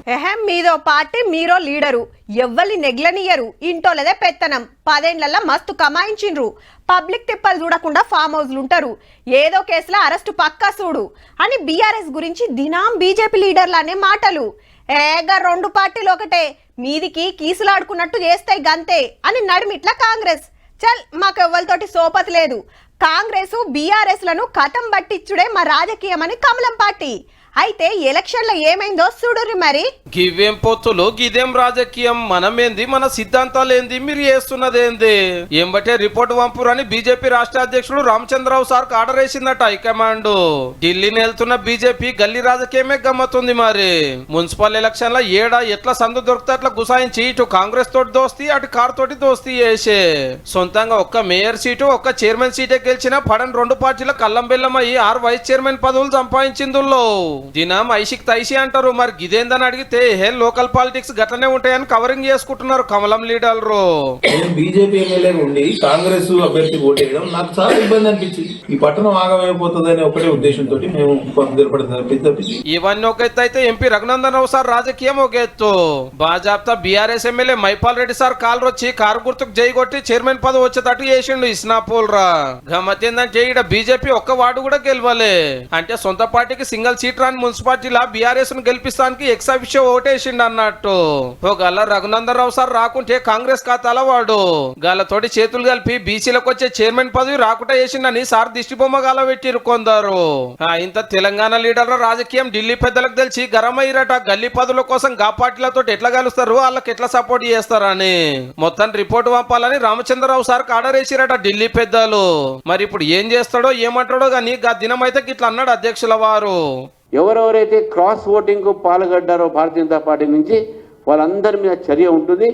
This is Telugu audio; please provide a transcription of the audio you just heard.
మీదో పార్టీ మీరో లీడరు ఎవ్వల్ని నెగ్లనియరు ఇంటోలేదే పెత్తనం 10 ఏళ్లలో మస్తు కమాయించిండ్రు పబ్లిక్ తిప్పలు చూడకుండా ఫామ్ హౌస్లు ఉంటారు ఏదో కేసులో అరెస్టు పక్కా చూడు అని బీఆర్ఎస్ గురించి దినాం బీజేపీ లీడర్లనే మాటలు ఏగా రెండు పార్టీలు ఒకటే మీదికి కీసులాడుకున్నట్టు చేస్తాయి గంతే అని నడిమిట్ల కాంగ్రెస్ చల్ మాకెవ్వలతోటి సోపతి లేదు కాంగ్రెస్ బీఆర్ఎస్ లను కథం బట్టిచ్చుడే మా రాజకీయమని కమలం పార్టీ అయితే ఎలక్షన్లో ఏమైందో చూడుర్రి మరి గివేం పొత్తులు గిదేం రాజకీయం మనమేంది మన సిద్ధాంతాలేంది మీరు చేస్తున్నదేంది ఏంబటే రిపోర్ట్ వంపురని బీజేపీ రాష్ట్ర అధ్యక్షుడు రామచంద్రరావు సార్ ఆర్డర్ వేసిందట హైకమాండ్ ఢిల్లీని వెళ్తున్న బీజేపీ గల్లీ రాజకీయమే గమ్మతుంది మరి మున్సిపల్ ఎలక్షన్ లో ఏడా ఎట్లా సందు దొరికితే అట్లా గుసాయించి ఇటు కాంగ్రెస్ తోటి దోస్తి అటు కార్ తోటి దోస్తి చేసే సొంతంగా ఒక్క మేయర్ సీటు ఒక్క చైర్మన్ సీటే గెలిచిన పడని రెండు పార్టీల కల్లం బెల్లం అయ్యి 6 వైస్ చైర్మన్ పదవులు సంపాదించిందుల్లో దినం ఐషిక్ తైసి అంటారు మరి గిదేందని అడిగితే లోకల్ పాలిటిక్స్ గట్లనే ఉంటాయని కవరింగ్ చేసుకుంటున్నారు కమలం లీడర్లు బీజేపీ ఎమ్మెల్యే ఉండి కాంగ్రెస్ అభ్యర్థి ఓటేయడం నాకు చాలా ఇబ్బంది అనిపించింది ఈ పట్టణం ఆగమైపోతుందనే ఒకటే ఉద్దేశంతో మేము తప్పించి ఇవన్నీ ఒక ఎత్తు అయితే ఎంపీ రఘునందన్ రావు సార్ రాజకీయం ఒక ఎత్తు Bhajapa BRS MLA Mypal Reddy sir కాలు వచ్చి కారు గుర్తుకు జై కొట్టి చైర్మన్ పదవి వచ్చేటట్టు చేసిండు ఇస్నాపూల్ రా గమ్మత్ ఏంటంటే ఇక్కడ బీజేపీ ఒక్క వార్డు కూడా గెలవలే అంటే సొంత పార్టీకి సింగిల్ సీట్ రాని మున్సిపాలిటీలా బీఆర్ఎస్ ను గెలిపిస్తానికి ఎక్సాఫిషియో ఓటేసిండు అన్నట్టు ఓ గల్ల రఘునందన్ రావు సార్ రాకుంటే కాంగ్రెస్ ఖాతాలో వాడు గల్లతోటి చేతులు కలిపి బీసీలకు వచ్చే చైర్మన్ పదవి రాకుండా వేసిండని సార్ దిష్టి బొమ్మ గాల పెట్టిరు కొందరు ఇంత తెలంగాణ లీడర్ల రాజకీయం ఢిల్లీ పెద్దలకు తెలిసి గరం అయ్యారట గల్లీ పదవుల కోసం గా పార్టీలతో ఎట్లా కలుస్తారు వాళ్ళకి ఎట్లా సపోర్ట్ చేస్తారని మొత్తం రిపోర్ట్ పంపాలని రామచంద్రరావు సార్ ఆర్డర్ వేసిరట ఢిల్లీ పెద్దలు మరి ఇప్పుడు ఏం చేస్తాడో ఏమంటాడో గానీ గా దినం అయితే ఇట్లా అన్నాడు అధ్యక్షుల వారు ఎవరెవరైతే క్రాస్ ఓటింగ్ కు పాల్గొడ్డారో భారతీయ జనతా పార్టీ నుంచి వాళ్ళందరి మీద చర్య ఉంటుంది.